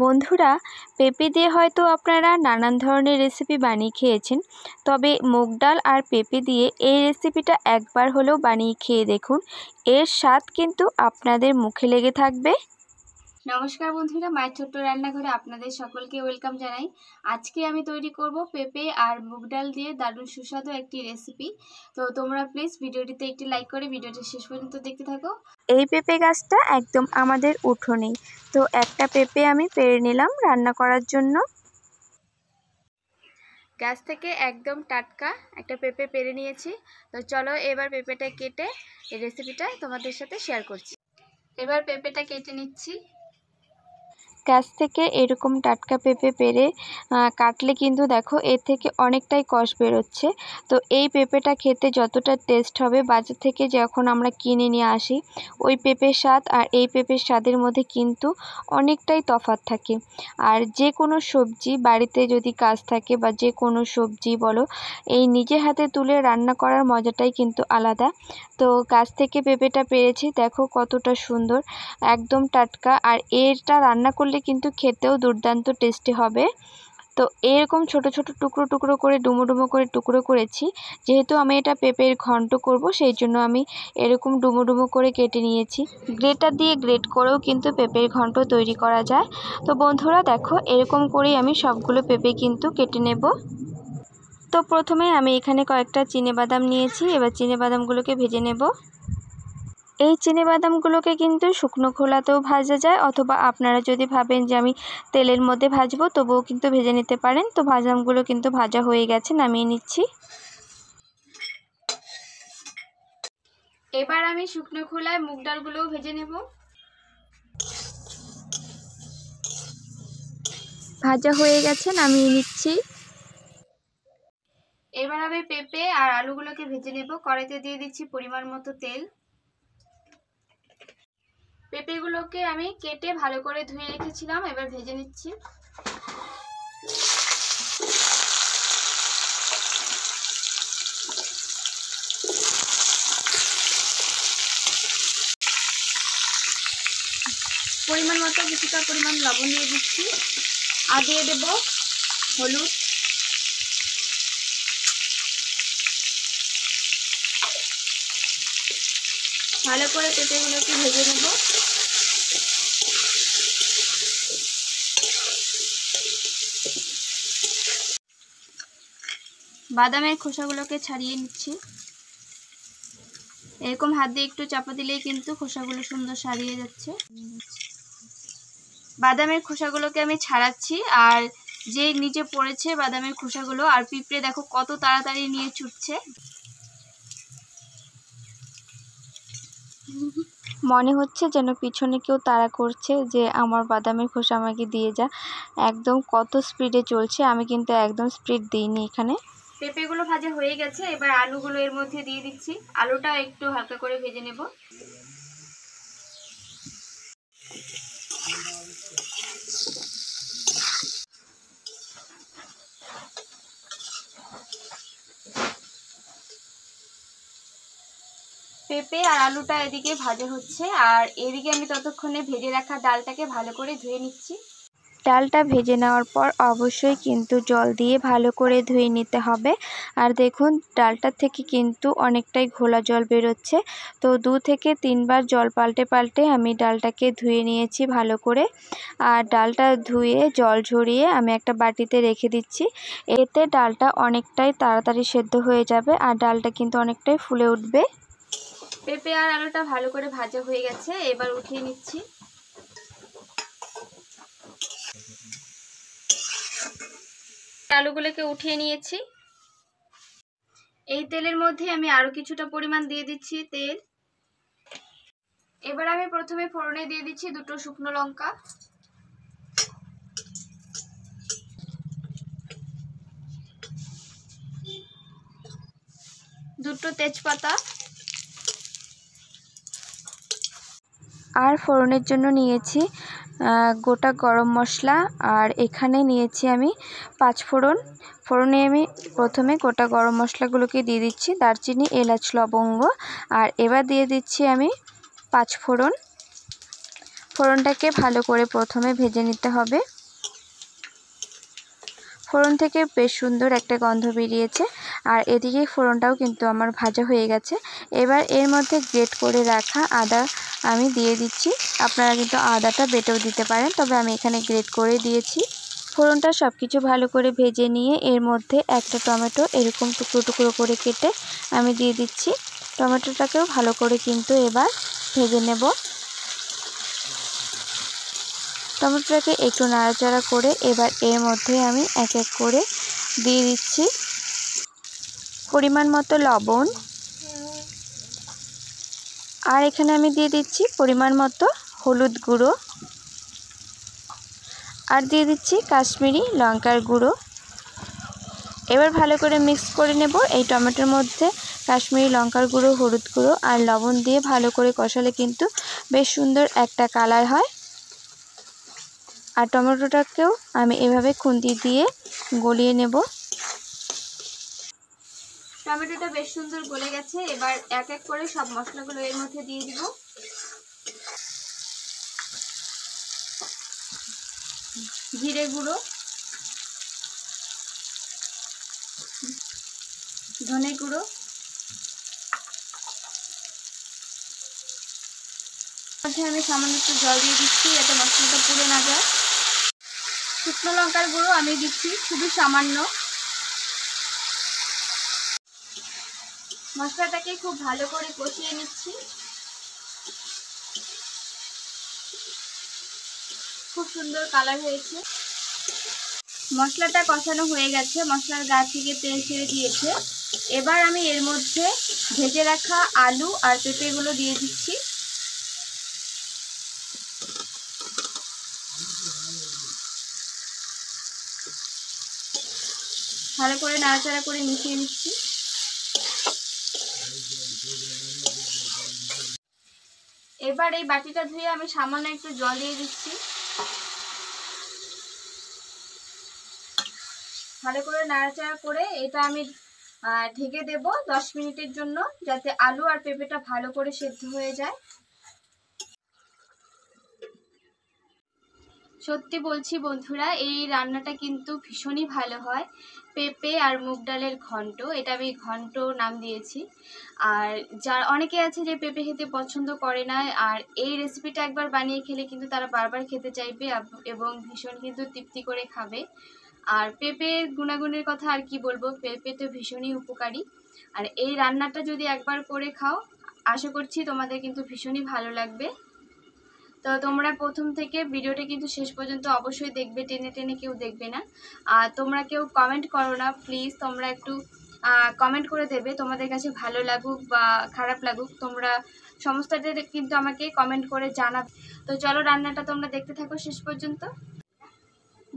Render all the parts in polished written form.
বন্ধুরা, পেঁপে দিয়ে হয়তো আপনারা নানান ধরনের রেসিপি বানিয়ে খেয়েছেন, তবে মুগ ডাল আর পেঁপে দিয়ে এই রেসিপিটা একবার হলেও বানিয়ে খেয়ে দেখুন। এর স্বাদ কিন্তু আপনাদের মুখে লেগে থাকবে। নমস্কার বন্ধুরা, মায়ের ছোট্ট রান্নাঘরে আপনাদের সকলকে ওয়েলকাম জানাই। আজকে আমি তৈরি করব পেঁপে আর মুগ ডাল দিয়ে দারুণ সুস্বাদু একটি রেসিপি। তো তোমরা প্লিজ ভিডিওটিতে একটি লাইক করে ভিডিওটি শেষ পর্যন্ত দেখতে থাকো। এই পেঁপে গাছটা একদম আমাদের উঠোনেই, তো একটা পেঁপে আমি পেড়ে নিলাম রান্না করার জন্য। গাছ থেকে একদম টাটকা একটা পেঁপে পেড়ে নিয়েছি। তো চলো এবার পেঁপেটা কেটে এই রেসিপিটা তোমাদের সাথে শেয়ার করছি। এবার পেঁপেটা কেটে নিচ্ছি। গাছ থেকে এরকম টাটকা পেঁপে পেড়ে কাটলে কিন্তু দেখো এর থেকে অনেকটাই কষ বেরোচ্ছে। তো এই পেঁপেটা খেতে যতটা টেস্ট হবে, বাজার থেকে যখন আমরা কিনে নিয়ে আসি ওই পেঁপের স্বাদ আর এই পেঁপের স্বাদের মধ্যে কিন্তু অনেকটাই তফাৎ থাকে। আর যে কোনো সবজি বাড়িতে যদি গাছ থাকে বা যে কোনো সবজি বলো, এই নিজে হাতে তুলে রান্না করার মজাটাই কিন্তু আলাদা। তো গাছ থেকে পেঁপেটা পেরেছি, দেখো কতটা সুন্দর, একদম টাটকা। আর এটা রান্না করলে কিন্তু খেতেও দুর্দান্ত টেস্টি হবে। তো এরকম ছোট ছোট টুকরো টুকরো করে ডুমো ডুমো করে টুকরো করেছি। যেহেতু আমি এটা পেঁপের ঘন্ট করব, সেই জন্য আমি এরকম ডুমো ডুমো করে কেটে নিয়েছি। গ্রেটার দিয়ে গ্রেট করেও কিন্তু পেঁপের ঘন্ট তৈরি করা যায়। তো বন্ধুরা দেখো, এরকম করেই আমি সবগুলো পেঁপে কিন্তু কেটে নেব। তো প্রথমে আমি এখানে কয়েকটা চিনেবাদাম নিয়েছি, এবার চিনেবাদামগুলোকে ভেজে নেব। এই চিনেবাদামগুলোকে কিন্তু শুকনো খোলাতেও ভাজা যায়, অথবা আপনারা যদি ভাবেন যে আমি তেলের মধ্যে ভাজবো তবুও কিন্তু ভেজে নিতে পারেন। তো বাদামগুলো কিন্তু ভাজা হয়ে গেছে, নামিয়ে নিচ্ছি। এবার আমি শুকনো খোলায় মুগ ডালগুলোও ভেজে নেব। ভাজা হয়ে গেছে, নামিয়ে নিচ্ছি। এবার আমি পেঁপে আর আলুগুলোকে ভেজে নেব। কড়াইতে দিয়ে দিচ্ছি পরিমাণ মতো তেল। পেঁপেগুলোকে আমি কেটে ভালো করে ধুয়ে রেখেছিলাম, এবার ভেজে নিচ্ছি। পরিমাণ মতো কিছুটা পরিমাণ লবণ দিয়ে দিচ্ছি, আর দিয়ে দেব হলুদ, ভালো করে পেঁপেগুলোকে ভেজে নেব। বাদামের খোসাগুলোকে ছাড়িয়ে নিচ্ছি। এরকম হাত দিয়ে একটু চাপা দিলেই কিন্তু খোসাগুলো সুন্দর ছাড়িয়ে যাচ্ছে। বাদামের খোসাগুলোকে আমি ছাড়াচ্ছি, আর যে নিচে পড়েছে বাদামের খোসাগুলো, আর পিঁপড়ে দেখো কত তাড়াতাড়ি নিয়ে ছুটছে। মনে হচ্ছে যেন পিছনে কেউ তাড়া করছে যে আমার বাদামের খোসা আমাকে দিয়ে যা। একদম কত স্পিডে চলছে, আমি কিন্তু একদম স্পিড দিইনি এখানে। পেঁপেগুলো ভাজা হয়ে গেছে, এবার আলুগুলো এর মধ্যে দিয়ে দিচ্ছি। আলুটা একটু হালকা করে ভেজে নেব। পেঁপে আর আলুটা এদিকে ভাজা হচ্ছে, আর এদিকে আমি ততক্ষণে ভেজে রাখা ডালটাকে ভালো করে ধুয়ে নিচ্ছি। ডালটা ভেজে নেওয়ার পর অবশ্যই কিন্তু জল দিয়ে ভালো করে ধুয়ে নিতে হবে। আর দেখুন, ডালটা থেকে কিন্তু অনেকটাই ঘোলা জল বেরোচ্ছে। তো 2 থেকে 3 বার জল পাল্টে পাল্টে আমি ডালটাকে ধুয়ে নিয়েছি ভালো করে। আর ডালটা ধুয়ে জল ঝরিয়ে আমি একটা বাটিতে রেখে দিচ্ছি। এতে ডালটা অনেকটাই তাড়াতাড়ি সেদ্ধ হয়ে যাবে, আর ডালটা কিন্তু অনেকটাই ফুলে উঠবে। পেঁপে আর আলুটা ভালো করে ভাজা হয়ে গেছে, এবার উঠিয়ে নিচ্ছি। আলুগুলোকে উঠিয়ে নিয়েছি। এই তেলের মধ্যে আমি আরো কিছুটা পরিমাণ দিয়ে দিচ্ছি তেল। এবার আমি প্রথমে ফোড়নে দিয়ে দিচ্ছি 2টো শুকনো লঙ্কা, দুটো তেজপাতা, আর ফোড়নের জন্য নিয়েছি গোটা গরম মশলা, আর এখানে নিয়েছি আমি 5 ফোড়ন। ফোড়নে আমি প্রথমে গোটা গরম মশলাগুলোকে দিয়ে দিচ্ছি, দারচিনি, এলাচ, লবঙ্গ। আর এবার দিয়ে দিচ্ছি আমি 5 ফোড়ন। ফোড়নটাকে ভালো করে প্রথমে ভেজে নিতে হবে। ফোড়ন থেকে বেশ সুন্দর একটা গন্ধ বেরিয়েছে, আর এদিকে ফোড়নটাও কিন্তু আমার ভাজা হয়ে গেছে। এবার এর মধ্যে গ্রেট করে রাখা আদা আমি দিয়ে দিচ্ছি। আপনারা কিন্তু আদাটা বেটেও দিতে পারেন, তবে আমি এখানে গ্রেট করে দিয়েছি। ফোড়নটা সব কিছু ভালো করে ভেজে নিয়ে এর মধ্যে একটা টমেটো এরকম টুকরো টুকরো করে কেটে আমি দিয়ে দিচ্ছি। টমেটোটাকেও ভালো করে কিন্তু এবার ভেজে নেব। টমেটোটাকে একটু নাড়াচাড়া করে এবার এর মধ্যে আমি এক এক করে দিয়ে দিচ্ছি পরিমাণ মতো লবণ, আর এখানে আমি দিয়ে দিচ্ছি পরিমাণ মতো হলুদ গুঁড়ো, আর দিয়ে দিচ্ছি কাশ্মীরি লঙ্কার গুঁড়ো। এবার ভালো করে মিক্স করে নেব। এই টমেটোর মধ্যে কাশ্মীরি লঙ্কার গুঁড়ো, হলুদ গুঁড়ো আর লবণ দিয়ে ভালো করে কষালে কিন্তু বেশ সুন্দর একটা কালার হয়। আর টমেটোটাকেও আমি এভাবে খুন্তি দিয়ে গলিয়ে নেব। টমেটোটা বেশ সুন্দর গলে গেছে। এবার এক এক করে সব মশলাগুলো এর মধ্যে দিয়ে দিব। জিরে গুঁড়ো, ধনে গুঁড়ো, আমি সামান্য একটু জল দিয়ে দিচ্ছি যাতে মশলাটা পুড়ে না যায়। শুকনো লঙ্কার গুঁড়ো আমি দিচ্ছি খুবই সামান্য। মশলাটাকে খুব ভালো করে কষিয়ে নিচ্ছি। খুব সুন্দর কালার হয়েছে। মশলাটা কষানো হয়ে গেছে, মশলার গা থেকে তেল ছেড়ে দিয়েছে। এবার আমি এর মধ্যে ভেজে রাখা আলু আর পেঁপেগুলো দিয়ে দিচ্ছি। ভালো করে নাড়াচাড়া করে মিশিয়ে নিচ্ছি। এবার এই বাটিটা ধুয়ে আমি সামান্য একটু জল দিয়ে দিচ্ছি। ভালো করে নাড়াচাড়া করে এটা আমি ঢেকে দেব 10 মিনিটের জন্য, যাতে আলু আর পেঁপেটা ভালো করে সেদ্ধ হয়ে যায়। সত্যি বলছি বন্ধুরা, এই রান্নাটা কিন্তু ভীষণই ভালো হয়। পেঁপে আর মুগ ডালের ঘন্ট, এটা আমি ঘন্ট নাম দিয়েছি। আর যার অনেকে আছে যে পেঁপে খেতে পছন্দ করে না, আর এই রেসিপিটা একবার বানিয়ে খেলে কিন্তু তারা বারবার খেতে চাইবে এবং ভীষণ কিন্তু তৃপ্তি করে খাবে। আর পেঁপের গুণাগুণের কথা আর কি বলবো, পেঁপে তো ভীষণই উপকারী। আর এই রান্নাটা যদি একবার করে খাও, আশা করছি তোমাদের কিন্তু ভীষণই ভালো লাগবে। তো তোমরা প্রথম থেকে ভিডিওটা কিন্তু শেষ পর্যন্ত অবশ্যই দেখবে, টেনে টেনে কেউ দেখবে না। আর তোমরা কেউ কমেন্ট করো না প্লিজ, তোমরা একটু কমেন্ট করে দেবে, তোমাদের কাছে ভালো লাগুক বা খারাপ লাগুক, তোমরা সমস্তটা কিন্তু আমাকে কমেন্ট করে জানাবে। তো চলো রান্নাটা তোমরা দেখতে থাকো শেষ পর্যন্ত।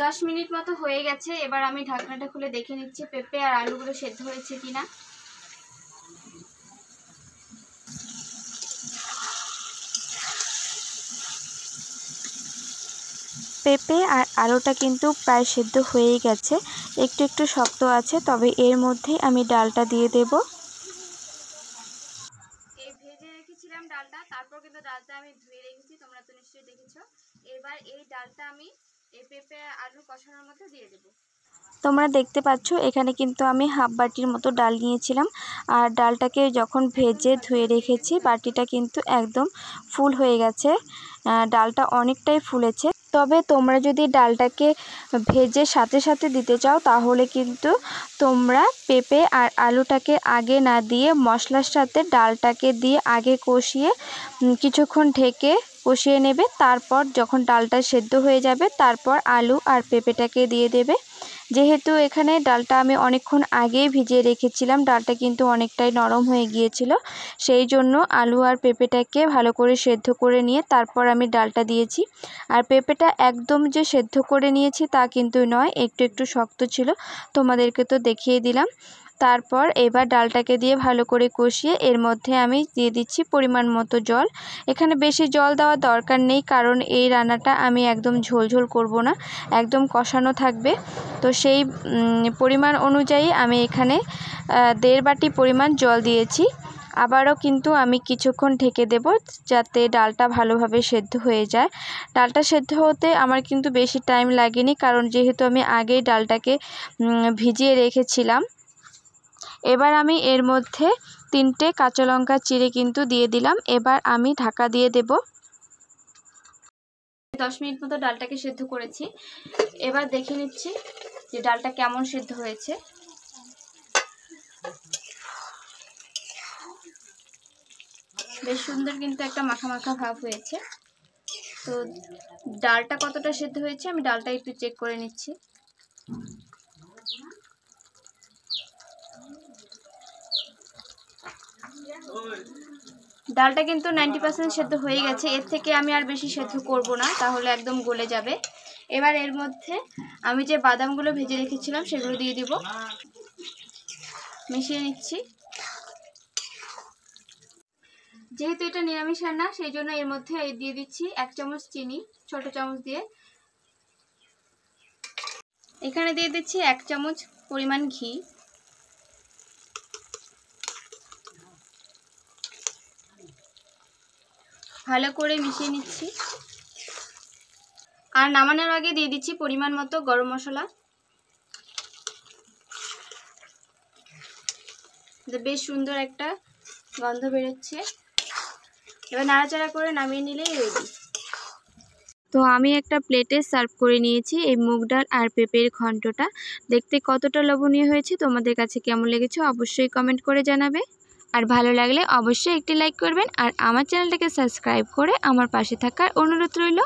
10 মিনিট মতো হয়ে গেছে। এবার আমি ঢাকনাটা খুলে দেখে নিচ্ছি পেঁপে আর আলুগুলো সেদ্ধ হয়েছে কিনা। পেঁপে আর আলুটা কিন্তু প্রায় সেদ্ধ হয়েই গেছে, একটু একটু শক্ত আছে, তবে এর মধ্যেই আমি ডালটা দিয়ে দেব। এই ভেজে রেখেছিলাম ডালটা, তারপর কিন্তু ডালটা আমি ধুয়ে রেখেছি, তোমরা তো নিশ্চয়ই দেখেছো। এবার এই ডালটা আমি এই পেঁপে আলু কষানোর মধ্যে দিয়ে দেবো। তোমরা দেখতে পাচ্ছ এখানে কিন্তু আমি হাফ বাটির মতো ডাল নিয়েছিলাম, আর ডালটাকে যখন ভেজে ধুয়ে রেখেছি বাটিটা কিন্তু একদম ফুল হয়ে গেছে, ডালটা অনেকটাই ফুলেছে। তবে তোমরা যদি ডালটাকে ভেজে সাথে সাথে দিতে চাও তাহলে কিন্তু তোমরা পেঁপে আর আলুটাকে আগে না দিয়ে মশলার সাথে ডালটাকে দিয়ে আগে কষিয়ে কিছুক্ষণ ঢেকে কষিয়ে নেবে। তারপর যখন ডালটা সেদ্ধ হয়ে যাবে তারপর আলু আর পেঁপেটাকে দিয়ে দেবে। যেহেতু এখানে ডালটা আমি অনেকক্ষণ আগেই ভিজিয়ে রেখেছিলাম, ডালটা কিন্তু অনেকটাই নরম হয়ে গিয়েছিল, সেই জন্য আলু আর পেঁপেটাকে ভালো করে সেদ্ধ করে নিয়ে তারপর আমি ডালটা দিয়েছি। আর পেঁপেটা একদম যে সেদ্ধ করে নিয়েছি তা কিন্তু নয়, একটু একটু শক্ত ছিল, তোমাদেরকে তো দেখিয়ে দিলাম। তারপর এবার ডালটাকে দিয়ে ভালো করে কষিয়ে এর মধ্যে আমি দিয়ে দিচ্ছি পরিমাণ মতো জল। এখানে বেশি জল দেওয়ার দরকার নেই, কারণ এই রান্নাটা আমি একদম ঝোলঝোল করব না, একদম কষানো থাকবে। তো সেই পরিমাণ অনুযায়ী আমি এখানে 1.5 বাটি পরিমাণ জল দিয়েছি। আবারও কিন্তু আমি কিছুক্ষণ ঢেকে দেব যাতে ডালটা ভালোভাবে সেদ্ধ হয়ে যায়। ডালটা সেদ্ধ হতে আমার কিন্তু বেশি টাইম লাগেনি, কারণ যেহেতু আমি আগেই ডালটাকে ভিজিয়ে রেখেছিলাম। এবার আমি এর মধ্যে 3টে কাঁচা লঙ্কা চিড়ে কিন্তু দিয়ে দিলাম। এবার আমি ঢাকা দিয়ে দেব। 10 মিনিট মতো ডালটাকে সেদ্ধ করেছি। এবার দেখে নিচ্ছি যে ডালটা কেমন সেদ্ধ হয়েছে। বেশ সুন্দর কিন্তু একটা মাখা মাখা ভাব হয়েছে। তো ডালটা কতটা সেদ্ধ হয়েছে আমি ডালটা একটু চেক করে নিচ্ছি। ডালটা কিন্তু 90% সেদ্ধ হয়ে গেছে। এর থেকে আমি আর বেশি সেদ্ধ করব না, তাহলে একদম গলে যাবে। এবার এর মধ্যে আমি যে বাদামগুলো ভেজে রেখেছিলাম সেগুলো দিয়ে দিব। মিশিয়ে নিচ্ছি। যেহেতু এটা নিরামিষ রান্না সেই জন্য এর মধ্যে দিয়ে দিচ্ছি 1 চামচ চিনি, ছোট চামচ দিয়ে। এখানে দিয়ে দিচ্ছি 1 চামচ পরিমাণ ঘি। ভালো করে মিশিয়ে নিচ্ছি। আর নামানোর আগে দিয়ে দিচ্ছি পরিমাণ মতো গরম মশলা। বেশ সুন্দর একটা গন্ধ বেরোচ্ছে। এবার নাড়াচাড়া করে নামিয়ে নিলেই রেডি। তো আমি একটা প্লেটে সার্ভ করে নিয়েছি এই মুগ ডাল আর পেঁপের ঘন্টটা। দেখতে কতটা লোভনীয় হয়েছে, তোমাদের কাছে কেমন লেগেছে অবশ্যই কমেন্ট করে জানাবে। আর ভালো লাগলে অবশ্যই একটি লাইক করবেন আর আমার চ্যানেলটাকে সাবস্ক্রাইব করে আমার পাশে থাকার অনুরোধ রইল।